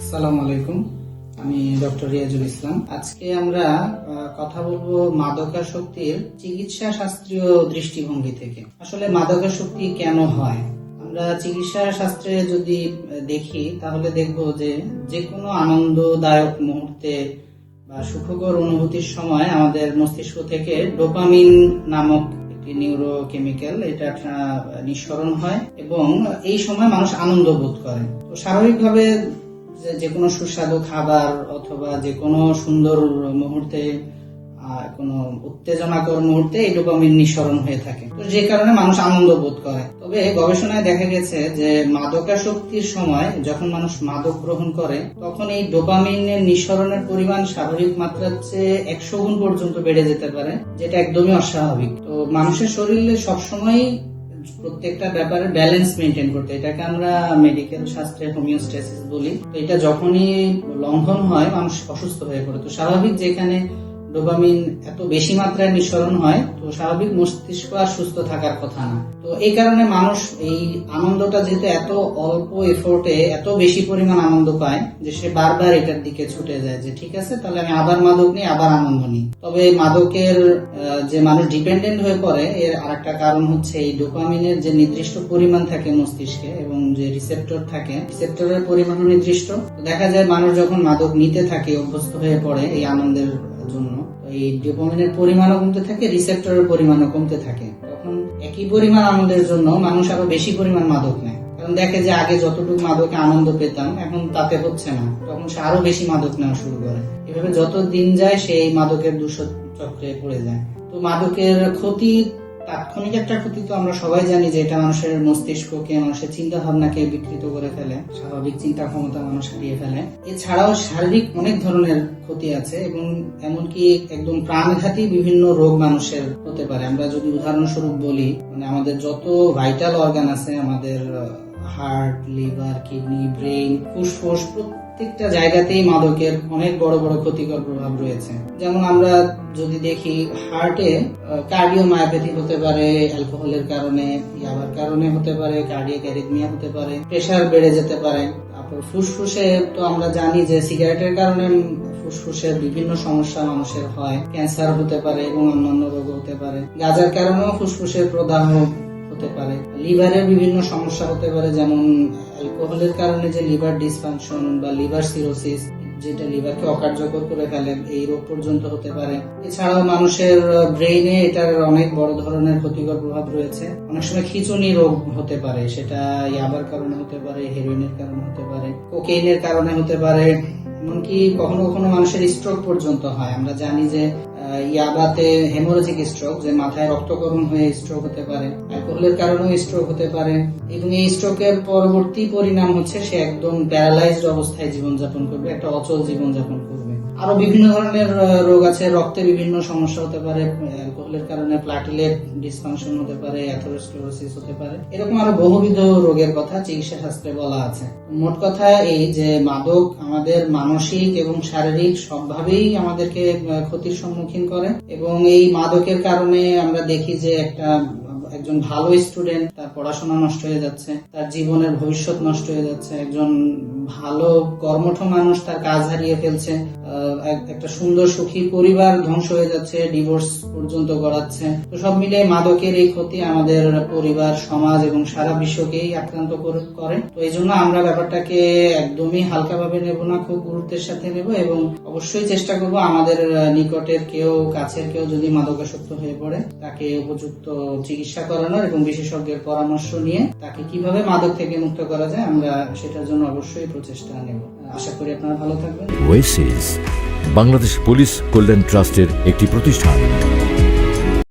আসসালামু আলাইকুম, আমি ডক্টর রিয়াজুল ইসলাম। আজকে আমরা কথা বলবো মাদকাসক্তির চিকিৎসা শাস্ত্রীয় দৃষ্টিভঙ্গি থেকে। আসলে মাদকাসক্তি কেন হয়? আমরা চিকিৎসা শাস্ত্রে যদি দেখি তাহলে দেখব যে কোনো আনন্দদায়ক মুহূর্তে বা সুখকর অনুভূতির সময় আমাদের মস্তিষ্ক থেকে ডোপামিন নামক একটি নিউরোকেমিক্যাল এটা নিঃসরণ হয় এবং এই সময় মানুষ আনন্দ বোধ করে। তো স্বাভাবিকভাবে যে কোনো সুস্বাদু খাবার অথবা যে কোনো সুন্দর মুহূর্তে কোনো উত্তেজনাকর মুহূর্তে এই ডোপামিন নিঃসরণ হয়ে থাকে, তো যে কারণে মানুষ আনন্দ বোধ করে। তবে গবেষণায় দেখা গেছে যে মাদকাসক্তির সময় যখন মানুষ মাদক গ্রহণ করে তখন এই ডোপামিনের নিঃসরণের পরিমাণ স্বাভাবিক মাত্রার চেয়ে 100 গুণ পর্যন্ত বেড়ে যেতে পারে, যেটা একদমই অস্বাভাবিক। তো মানুষের শরীরে সবসময় প্রত্যেকটা ব্যাপারে ব্যালেন্স মেনটেন করতে, এটাকে আমরা মেডিকেল শাস্ত্রে হোমিওস্ট্যাসিস বলি। তো এটা যখনই লঙ্ঘন হয় মানুষ অসুস্থ হয়ে পড়ে। তো স্বাভাবিক যেখানে ডোপামিন এত বেশি মাত্রায় নিঃসরণ হয়, তো স্বাভাবিক মস্তিষ্ক আর সুস্থ থাকার কথা না। তো এই কারণে মানুষ এই আনন্দটা যেহেতু এত অল্প এফোর্টে এত বেশি পরিমাণ আনন্দ পায় যে সে বারবার এটার দিকে ছুটে যায় যে ঠিক আছে তাহলে আমি আবার মাদক নিই, আবার আনন্দ নিই। তবে মাদকের যে মানুষ ডিপেন্ডেন্ট হয়ে পড়ে এর আরেকটা কারণ হচ্ছে এই ডোপামিনের যে নির্দিষ্ট পরিমাণ থাকে মস্তিষ্কে এবং যে রিসেপ্টর থাকে, রিসেপ্টরের পরিমাণ নির্দিষ্ট। দেখা যায় মানুষ যখন মাদক নিতে থাকে অভ্যস্ত হয়ে পড়ে এই আনন্দের জন্য, এই ডোপামিনের পরিমাণও কমতে থাকে, রিসেপ্টরের পরিমাণও কমতে থাকে। তখন একই পরিমাণ আনন্দের জন্য মানুষ আরো বেশি পরিমাণ মাদক নেয়, কারণ দেখে যে আগে যতটুকু মাদকে আনন্দ পেতাম এখন তাতে হচ্ছে না, তখন সে আরো বেশি মাদক নেওয়া শুরু করে। এভাবে যত দিন যায় সেই মাদকের দুঃচক্রে পড়ে যায়। তো মাদকের ক্ষতি, তাৎক্ষণিক একটা ক্ষতি তো আমরা সবাই জানি যে এটা মানুষের মস্তিষ্ককে, মানুষের চিন্তা ভাবনাকে বিকৃত করে ফেলে, স্বাভাবিক চিন্তা ক্ষমতা মানুষ হারিয়ে ফেলে। এছাড়াও শারীরিক অনেক ধরনের ক্ষতি আছে এবং এমনকি একদম প্রাণঘাতী বিভিন্ন রোগ মানুষের হতে পারে। আমরা যদি উদাহরণস্বরূপ বলি, মানে আমাদের যত ভাইটাল অর্গান আছে, আমাদের হার্ট, লিভার, কিডনি, ব্রেইন, ফুসফুস, প্রত্যেকটা জায়গাতেই মাদকের অনেক বড় বড় ক্ষতিকর প্রভাব রয়েছে। যেমন আমরা যদি দেখি হার্টে কার্ডিওমায়োপ্যাথি হতে পারে অ্যালকোহলের কারণে, ইয়াবার কারণে হতে পারে, কার্ডিয়াক অ্যারিথমিয়া হতে পারে, প্রেসার বেড়ে যেতে পারে। তারপর ফুসফুসে তো আমরা জানি যে সিগারেটের কারণে ফুসফুসের বিভিন্ন সমস্যা মানুষের হয়, ক্যান্সার হতে পারে এবং অন্যান্য রোগ হতে পারে। গাঁজার কারণেও ফুসফুসের প্রদাহ হতে পারে। লিভারের বিভিন্ন সমস্যা হতে পারে, যেমন অ্যালকোহলের কারণে যে লিভার ডিসফাংশন বা লিভার সিরোসিস, যেটা লিভারকে অকার্যকর করে ফেলে, এই রোগ পর্যন্ত হতে পারে। এছাড়াও মানুষের ব্রেইনে এটার অনেক বড় ধরনের ক্ষতিকর প্রভাব রয়েছে। অনেক সময় খিঁচুনি রোগ হতে পারে, সেটা ইয়াবার কারণে হতে পারে, হেরোইনের কারণে হতে পারে, কোকেইনের কারণে হতে পারে, এমনকি কখনো কখনো মানুষের স্ট্রোক পর্যন্ত হয়। আমরা জানি যে ইয়াবাতে হেমোরেজিক স্ট্রোক, যে মাথায় রক্তক্ষরণ হয়ে স্ট্রোক হতে পারে, অ্যালকোহলের কারণেও স্ট্রোক হতে পারে এবং এই স্ট্রোকের পরবর্তী পরিণাম হচ্ছে সে একদম প্যারালাইজড অবস্থায় জীবনযাপন করবে, একটা অচল জীবনযাপন করবে। আরো বিভিন্ন ধরনের রোগ আছে, রক্তে বিভিন্ন সমস্যা হতে পারে, অ্যালকোহলের কারণে প্লাটিলেট ডিসফাংশন হতে পারে, অ্যাথেরোস্ক্লেরোসিস হতে পারে, এরকম আরো বহুবিধ রোগের কথা চিকিৎসা শাস্ত্রে বলা আছে। মোট কথা এই যে মাদক আমাদের মানসিক এবং শারীরিক সবভাবেই আমাদেরকে ক্ষতির সম্মুখীন করে এবং এই মাদকের কারণে আমরা দেখি যে একজন ভালো স্টুডেন্ট, তার পড়াশোনা নষ্ট হয়ে যাচ্ছে, তার জীবনের ভবিষ্যৎ নষ্ট হয়ে যাচ্ছে, একজন ভালো কর্মঠ মানুষ তার কাজ হারিয়ে ফেলছে, একটা সুন্দর সুখী পরিবার ধ্বংস হয়ে যাচ্ছে, ডিভোর্স পর্যন্ত গড়াচ্ছে। তো সব মিলে মাদকের এই ক্ষতি আমাদের পরিবার, সমাজ এবং সারা বিশ্বকেই আক্রান্ত করে। তো এই জন্য আমরা ব্যাপারটাকে একদমই হালকাভাবে নেব না, খুব গুরুত্বের সাথে নেব এবং অবশ্যই চেষ্টা করব আমাদের নিকটের কেউ, কাছের কেউ যদি মাদকাসক্ত হয়ে পড়ে তাকে উপযুক্ত চিকিৎসা করানোর এবং বিশেষজ্ঞের পরামর্শ নিয়ে তাকে কিভাবে মাদক থেকে মুক্ত করা যায় আমরা সেটার জন্য অবশ্যই প্রচেষ্টা নেব। আশা করি আপনারা ভালো থাকবেন। ওয়েসিস বাংলাদেশ পুলিশ কল্যাণ ট্রাস্টের একটি প্রতিষ্ঠান।